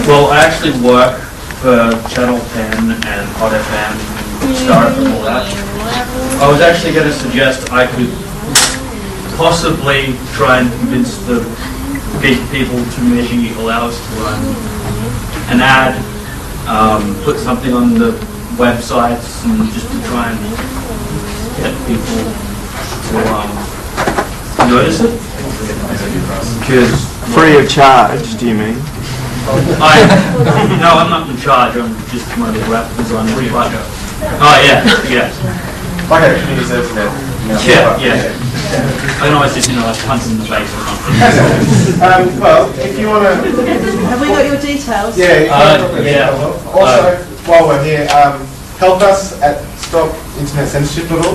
Well, I actually work for Channel 10 and Hot FM and Star FM, all that. I was actually going to suggest I could possibly try and convince the big people to maybe allow us to run an ad, put something on the websites, and just to try and get people to notice it. Because free of charge, do you mean? No, I'm not in charge. I'm just one of the rep designers. Oh yeah, yeah. Like a community service net. Yeah. I can always just, like punch in the face or something. Well, if you want to... Have we got your details? Yeah. Yeah. Also, while we're here, help us at Stop Internet Censorship.org.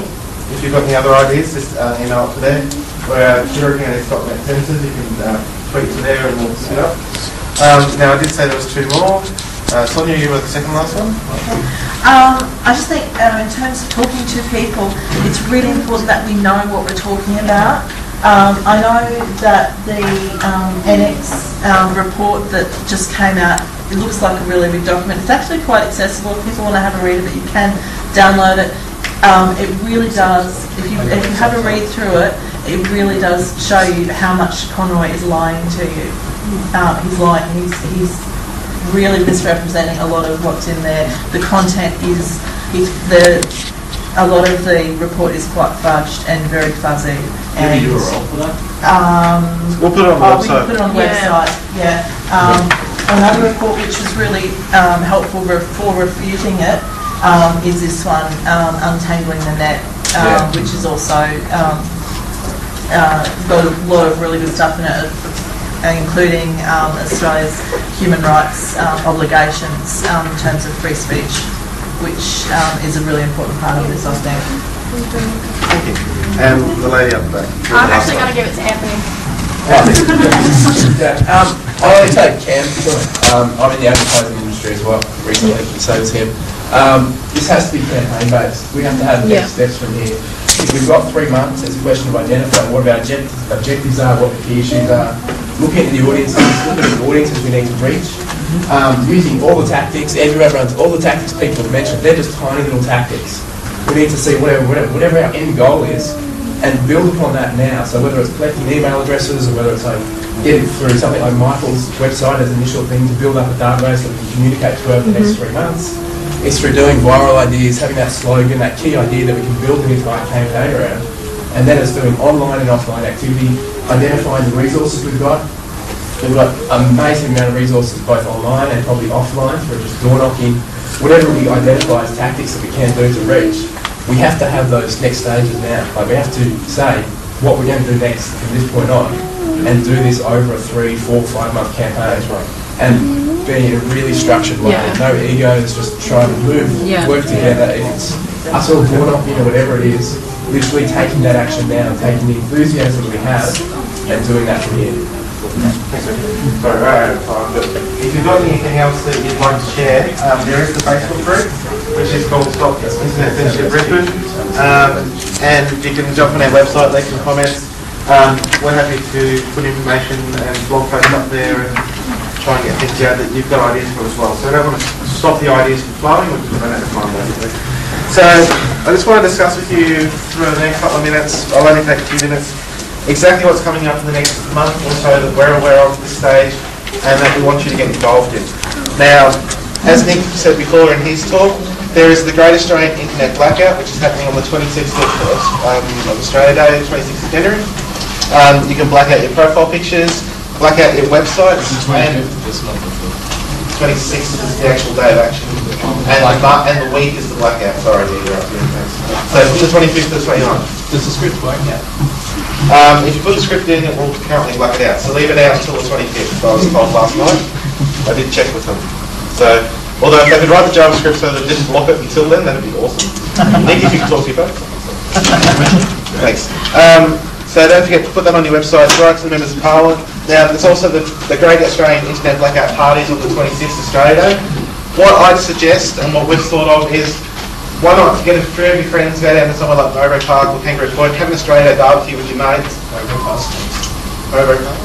If you've got any other ideas, just email it to there. We're tutoring at Stop Internet Censorship. You can tweet to there and we'll pick it up. Now, I did say there was two more. Sonia, you were the second last one? I just think in terms of talking to people, it's really important that we know what we're talking about. I know that the NX report that just came out, it looks like a really big document. It's actually quite accessible. If people want to have a read of it, you can download it. It really does, if you have a read through it, it really does show you how much Conroy is lying to you. He's lying. He's really misrepresenting a lot of what's in there. The content is, a lot of the report is quite fudged and very fuzzy. Can you do a roll for that? We'll put it on the website. We can put it on the website, yeah. Another report which was really helpful for refuting it is this one, Untangling the Net, which is also got a lot of really good stuff in it, including Australia's human rights obligations in terms of free speech, which is a really important part of this, I think. Thank you. And the lady up the back. I'm actually going to give it to Anthony. I only take Cam to it. I'm in the advertising industry as well, recently, so is him. This has to be campaign based. We have to have next steps from here. If we've got 3 months, it's a question of identifying what our objectives are, what the key issues are, looking at the audiences, looking at the audiences we need to reach, using all the tactics. Andrew runs all the tactics people have mentioned. They're just tiny little tactics. We need to see whatever our end goal is and build upon that now. So whether it's collecting email addresses or whether it's like getting through something like Michael's website as an initial thing to build up a database that we can communicate to over the next 3 months. It's through doing viral ideas, having that slogan, that key idea that we can build an entire campaign around. And then it's doing online and offline activity, identifying the resources we've got. We've got an amazing amount of resources both online and probably offline for just door knocking, whatever we identify as tactics that we can do to reach. We have to have those next stages now. Like we have to say what we're going to do next from this point on and do this over a 3, 4, 5 month campaign. And being in a really structured way, no egos, just trying to move, work together. If it's us all door knocking or whatever it is, literally taking that action now, taking the enthusiasm that we have and doing that from here. Sorry, right out of time, but if you've got anything else that you'd like to share, there is the Facebook group, which is called Stop Internet Censorship Brisbane, and you can jump on our website, leave some comments. We're happy to put information and blog posts up there and try and get things out that you've got ideas for as well. So I don't want to stop the ideas from flowing, we're just going to have time basically. So I just want to discuss with you through the next couple of minutes, I'll only take a few minutes, exactly what's coming up in the next month or so that we're aware of at this stage and that we want you to get involved in. Now, as Nick said before in his talk, there is the Great Australian Internet Blackout, which is happening on the 26th of Australia Day, 26th of January. You can black out your profile pictures, black out your website. 26th is the actual day of action, and the week is the blackout. Sorry, you're up here. So from the 25th to the 29th. Does the script black out? If you put the script in, it will currently black it out. So leave it out until the 25th. I was told last night. I did check with them. So, although if they could write the JavaScript so that it didn't block it until then, that'd be awesome. Nick, if you could talk to your folks. Thanks. So don't forget to put that on your website, write to the members of Parliament. Now, there's also the Great Australian Internet Blackout Parties on the 26th Australia Day. What I'd suggest, and what we've thought of, is why not get a few of your friends, go down to somewhere like Mowbray Park or Kangaroo Point, have an Australia Day barbecue with your mates. Mowbray Park?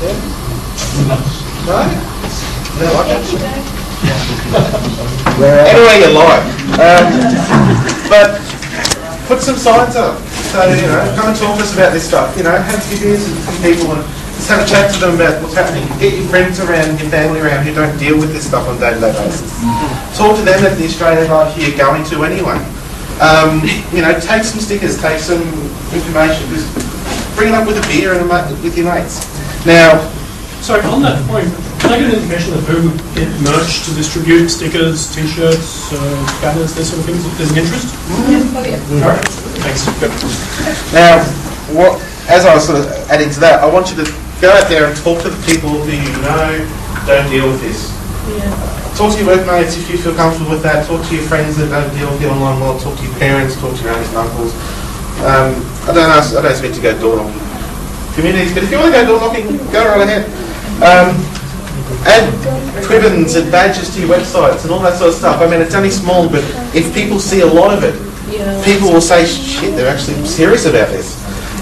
Yeah? No? No, like it. Anyway you like. But put some signs up. So, come and talk to us about this stuff. Have a few beers with some people and just have a chat to them about what's happening. Get your friends around, your family around who don't deal with this stuff on a day-to-day basis. Talk to them at the Australian Life you're going to anyway. Take some stickers, take some information, just bring it up with a beer and with your mates. Now, sorry, on that point, can I get an information of who would get merch to distribute, stickers, t-shirts, banners, this sort of things? There's an interest? All right, thanks. Good. Now, as I was sort of adding to that, I want you to go out there and talk to the people who don't deal with this. Talk to your workmates if you feel comfortable with that. Talk to your friends that don't deal with the online world. Talk to your parents. Talk to your aunts and uncles. I don't expect you to go door knocking communities, but if you want to go door knocking, go right ahead. Add ribbons and badges to your websites and all that sort of stuff. I mean, it's only small, but if people see a lot of it, people will say, shit, they're actually serious about this.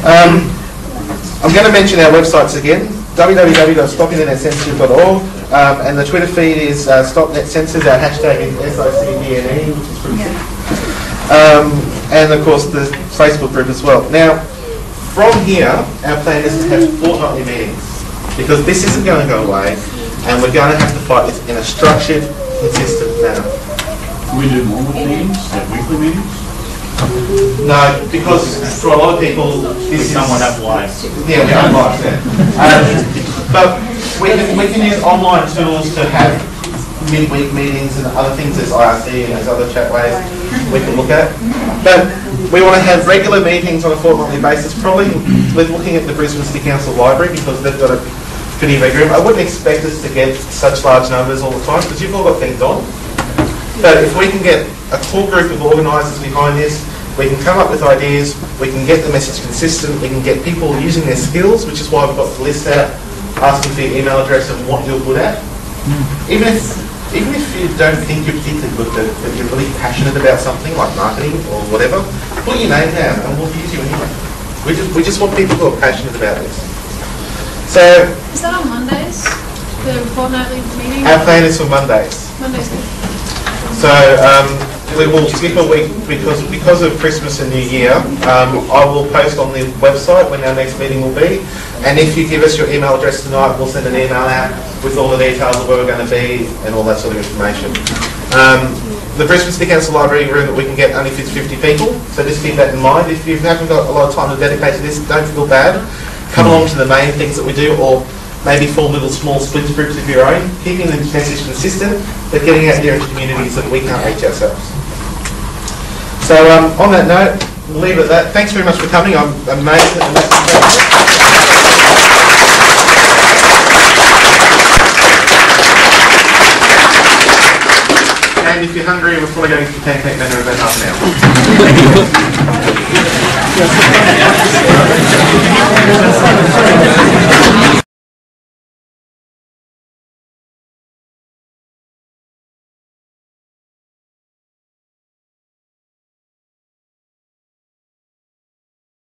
I'm going to mention our websites again, www.stopinternetcensorship.org, and the Twitter feed is StopNetCensors, our hashtag is SICDNE, which is pretty good. And of course the Facebook group as well. Now, from here, our plan is to have fortnightly meetings, because this isn't going to go away, and we're going to have to fight this in a structured, consistent manner. Can we do normal meetings, like weekly meetings? No, because for a lot of people, this is... Someone have lives. Yeah, we have lives, yeah. But we can use online tools to have midweek meetings and other things. There's IRC and there's other chat ways we can look at. But we want to have regular meetings on a fortnightly basis. Probably we're looking at the Brisbane City Council Library because they've got a pretty big room. I wouldn't expect us to get such large numbers all the time because you've all got things on. But if we can get a core group of organisers behind this, we can come up with ideas, we can get the message consistent, we can get people using their skills, which is why we've got the list out, asking for your email address and what you're good at. Even if you don't think you're particularly good at it, but you're really passionate about something like marketing or whatever, put your name down and we'll use you anyway. We just want people who are passionate about this. So, is that on Mondays? The fortnightly meeting? Our plan is for Mondays. Mondays. So we will skip a week because of Christmas and New Year. I will post on the website when our next meeting will be, and if you give us your email address tonight, we'll send an email out with all the details of where we're going to be and all that sort of information. The Brisbane City Council Library room that we can get only fits 50 people, so just keep that in mind. If you haven't got a lot of time to dedicate to this, don't feel bad. Come along to the main things that we do, or maybe form little small splinter groups of your own, keeping the message consistent, but getting out there into communities that we can't reach ourselves. So on that note, we'll leave it at that. Thanks very much for coming. I'm amazed at the message. And if you're hungry, we're probably going to pancake dinner in about half an hour.